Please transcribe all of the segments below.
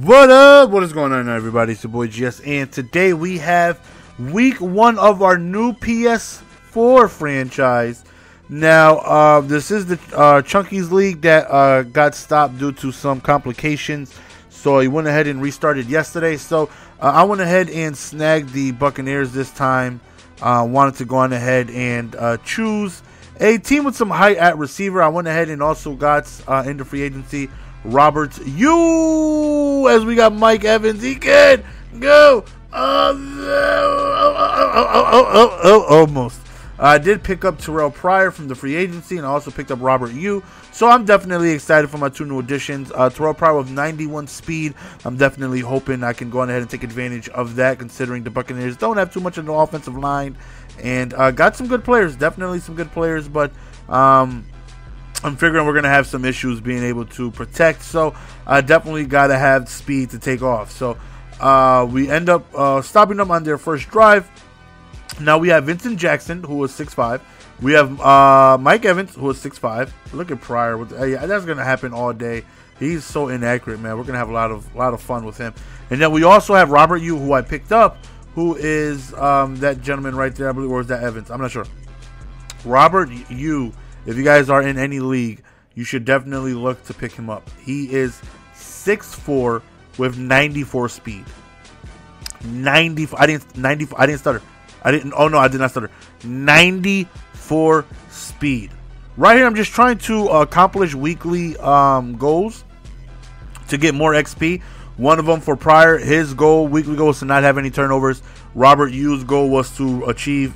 What up? What is going on, everybody? It's your boy GS, and today we have week 1 of our new PS4 franchise. Now, this is the Chunky's League that got stopped due to some complications, so he went ahead and restarted yesterday. So I went ahead and snagged the Buccaneers this time. Wanted to go on ahead and choose a team with some height at receiver. I went ahead and also got into free agency Robert U, as we got Mike Evans. He can go. Almost. I did pick up Terrell Pryor from the free agency, and I also picked up Robert U. So I'm definitely excited for my 2 new additions. Terrell Pryor with 91 speed. I'm definitely hoping I can go on ahead and take advantage of that, considering the Buccaneers don't have too much of the offensive line, and got some good players. Definitely some good players, but I'm figuring we're going to have some issues being able to protect, so I definitely got to have speed to take off. So we end up stopping them on their first drive. Now we have Vincent Jackson, who was 6'5". We have Mike Evans, who was 6'5". Look at Pryor. That's going to happen all day. He's so inaccurate, man. We're going to have a lot of fun with him. And then we also have Robert U, who I picked up, who is that gentleman right there, I believe, or is that Evans? I'm not sure. Robert U, if you guys are in any league, you should definitely look to pick him up. He is 6'4" with 94 speed. 94. I didn't stutter. I did not stutter. 94 speed. Right here, I'm just trying to accomplish weekly goals to get more XP. One of them for Pryor, his weekly goal was to not have any turnovers. Robert U's goal was to achieve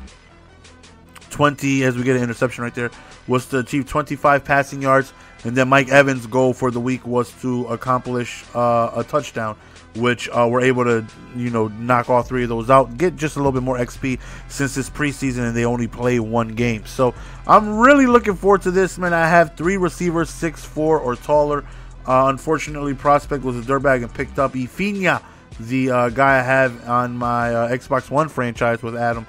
20, as we get an interception right there, was to achieve 25 passing yards. And then Mike Evans' goal for the week was to accomplish a touchdown, which we're able to, knock all 3 of those out, get just a little bit more XP since it's preseason and they only play 1 game. So I'm really looking forward to this, man. I have 3 receivers 6'4" or taller. Unfortunately, prospect was a dirtbag and picked up Ifinia, the guy I have on my Xbox One franchise with Adam.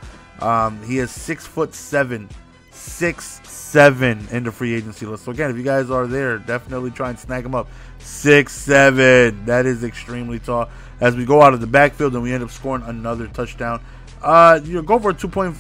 He is 6'7", 6'7" in the free agency list. So again, if you guys are there, definitely try and snag him up. 6'7", that is extremely tall. As we go out of the backfield and we end up scoring another touchdown, go for a 2-point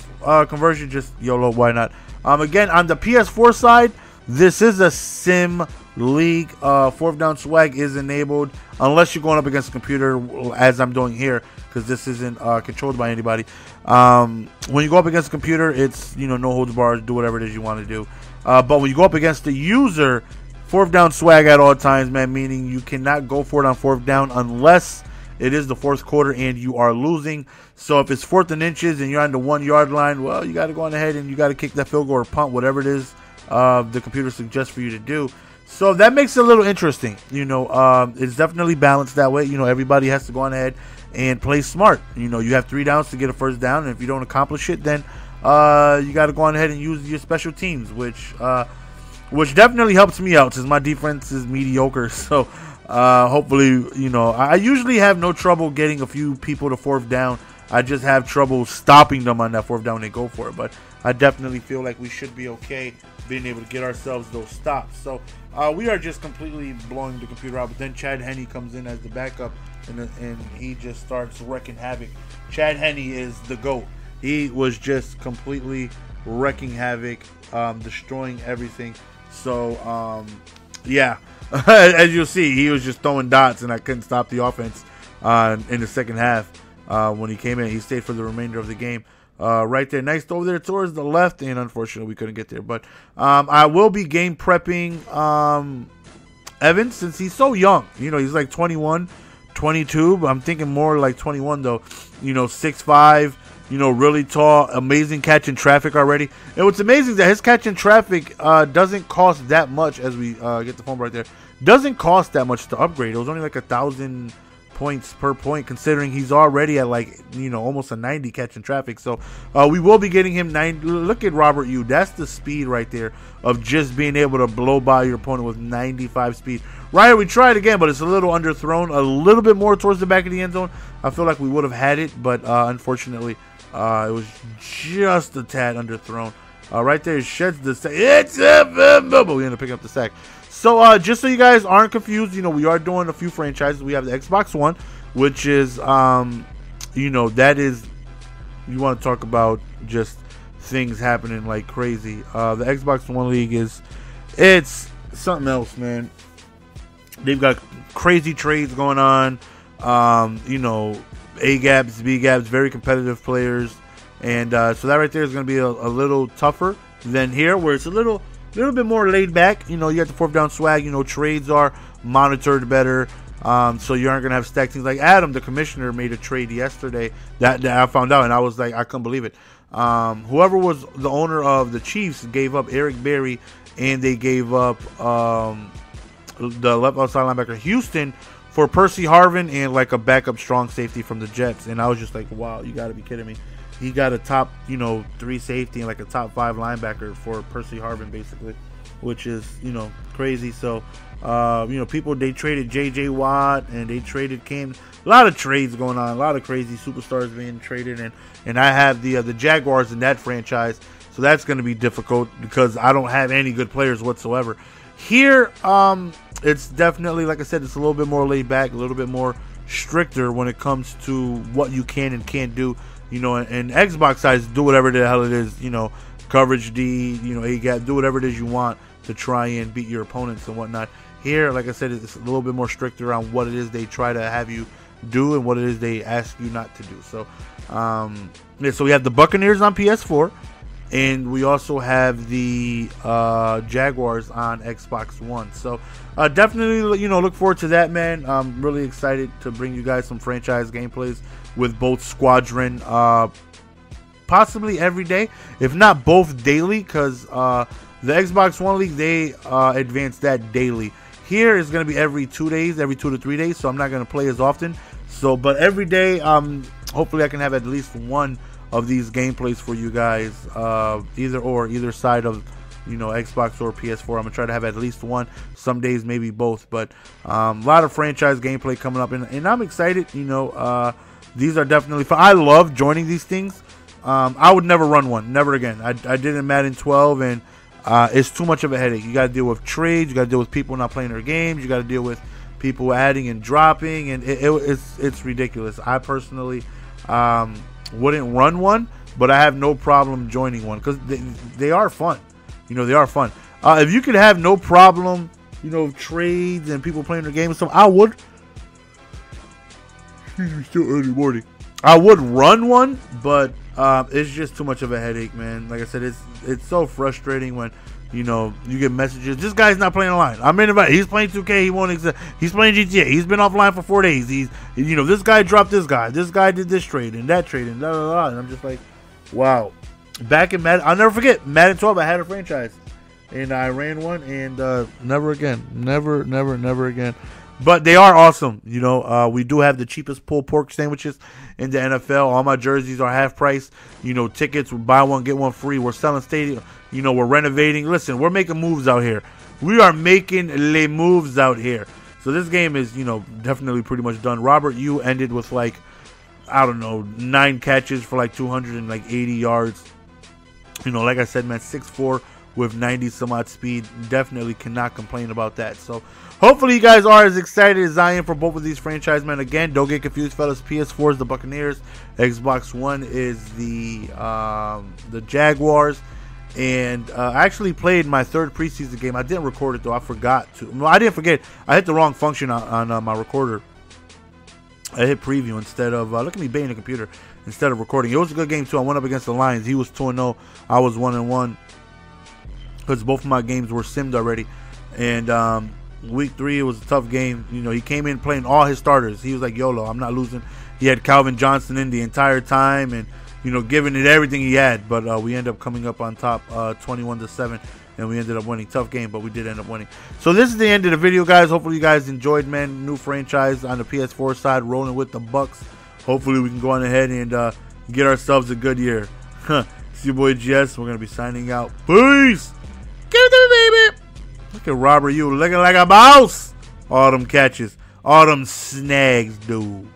conversion. Just YOLO, why not? Again, on the PS4 side, this is a sim league. 4th down swag is enabled unless you're going up against a computer, as I'm doing here, because this isn't controlled by anybody. When you go up against a computer, it's no holds barred, do whatever it is you want to do. But when you go up against the user, 4th down swag at all times, man, meaning you cannot go for it on 4th down unless it is the 4th quarter and you are losing. So if it's 4th and inches and you're on the 1 yard line, well, you got to go on ahead and you got to kick that field goal or punt, whatever it is the computer suggests for you to do. So that makes it a little interesting. It's definitely balanced that way. Everybody has to go on ahead and play smart. You have 3 downs to get a 1st down, and if you don't accomplish it, then you got to go on ahead and use your special teams, which definitely helps me out since my defense is mediocre. So hopefully, I usually have no trouble getting a few people to 4th down. I just have trouble stopping them on that 4th down when they go for it. But I definitely feel like we should be okay being able to get ourselves those stops. So we are just completely blowing the computer out. But then Chad Henne comes in as the backup, and he just starts wrecking havoc. Chad Henne is the GOAT. He was just completely wrecking havoc, destroying everything. So, yeah, as you'll see, he was just throwing dots, and I couldn't stop the offense in the second half when he came in. He stayed for the remainder of the game. Right there, nice over there towards the left, and unfortunately we couldn't get there. But I will be game prepping Evans since he's so young. He's like 21, 22, but I'm thinking more like 21 though. 6'5", really tall, amazing catch in traffic already. And what's amazing is that his catch in traffic doesn't cost that much. As we get the phone right there, doesn't cost that much to upgrade. It was only like 1,000 points per point, considering he's already at almost a 90 catch in traffic. So we will be getting him 90. Look at Robert U. That's the speed right there of just being able to blow by your opponent with 95 speed. Right here, we tried again, but it's a little underthrown, a little bit more towards the back of the end zone. I feel like we would have had it, but unfortunately it was just a tad underthrown. Right there, sheds the sack. But we end up picking up the sack. So just so you guys aren't confused, we are doing a few franchises. We have the Xbox One, which is, that is, you want to talk about just things happening like crazy. The Xbox One League it's something else, man. They've got crazy trades going on. A gaps, B gaps, very competitive players, and so that right there is going to be a little tougher than here, where it's a little bit more laid back. You got the fourth down swag. Trades are monitored better, so you aren't going to have stacked things. Like Adam, the commissioner, made a trade yesterday that I found out, and I was like, I couldn't believe it. Whoever was the owner of the Chiefs gave up Eric Berry, and they gave up the left outside linebacker Houston for Percy Harvin and like a backup strong safety from the Jets. And I was just like, wow, you got to be kidding me. He got a top, 3 safety and like a top 5 linebacker for Percy Harvin, basically, which is, crazy. So, people, they traded J.J. Watt and they traded Cam. A lot of trades going on, a lot of crazy superstars being traded. And I have the Jaguars in that franchise. So that's going to be difficult because I don't have any good players whatsoever. Here, it's definitely, like I said, it's a little bit more laid back, a little bit more stricter when it comes to what you can and can't do. And Xbox sides, do whatever the hell it is, coverage D, A gap, do whatever it is you want to try and beat your opponents and whatnot. Here, like I said, it's a little bit more stricter on what it is they try to have you do and what it is they ask you not to do. So, so we have the Buccaneers on PS4. And we also have the Jaguars on Xbox One. So definitely, look forward to that, man. I'm really excited to bring you guys some franchise gameplays with both Squadron, possibly every day, if not both daily, because the Xbox One League, they advance that daily. Here is going to be every 2 days, every 2 to 3 days, so I'm not going to play as often. So, but every day, hopefully I can have at least one of these gameplays for you guys, either side of Xbox or PS4. I'm gonna try to have at least one, some days maybe both, but a lot of franchise gameplay coming up, and I'm excited. These are definitely fun. I love joining these things. I would never run one, never again. I did in Madden 12, and it's too much of a headache. You got to deal with trades, you got to deal with people not playing their games, you got to deal with people adding and dropping, and it's ridiculous. I personally wouldn't run one, but I have no problem joining one because they are fun. They are fun. If you could have no problem, trades and people playing their game and stuff, I would. Still early morning. I would run one, but it's just too much of a headache, man. Like I said, it's so frustrating when you get messages. This guy's not playing online. I'm in about. He's playing 2K. He won't accept. He's playing GTA. He's been offline for 4 days. This guy dropped this guy. This guy did this trade and that trade and blah blah blah. And I'm just like, wow. Back in Madden, I'll never forget Madden 12. I had a franchise, and I ran one, and never again, never again. But they are awesome. We do have the cheapest pulled pork sandwiches in the NFL. All my jerseys are half price. Tickets, buy one, get one free. We're selling stadium. We're renovating. Listen, we're making moves out here. We are making les moves out here. So this game is, definitely pretty much done. Robert Yu ended with 9 catches for 280 yards. Like I said, man, 6'4" with 90 some odd speed. Definitely cannot complain about that. So hopefully you guys are as excited as I am for both of these franchises, man. Again, don't get confused, fellas. PS4 is the Buccaneers. Xbox One is the Jaguars. And I actually played my 3rd preseason game. I didn't record it, though. I forgot to. No, I didn't forget. I hit the wrong function on my recorder. I hit preview instead of, look at me banging the computer, instead of recording. It was a good game, too. I went up against the Lions. He was 2-0. I was 1-1. Because both of my games were simmed already. And week 3, it was a tough game. He came in playing all his starters. He was like, YOLO, I'm not losing. He had Calvin Johnson in the entire time and, giving it everything he had. But we ended up coming up on top 21-7. And we ended up winning. Tough game, but we did end up winning. So this is the end of the video, guys. Hopefully you guys enjoyed, man. New franchise on the PS4 side, rolling with the Bucks. Hopefully we can go on ahead and get ourselves a good year. It's your boy Jess. We're going to be signing out. Peace! Give it to me, baby! Look at Robert Yu looking like a mouse. All them catches. All them snags, dude.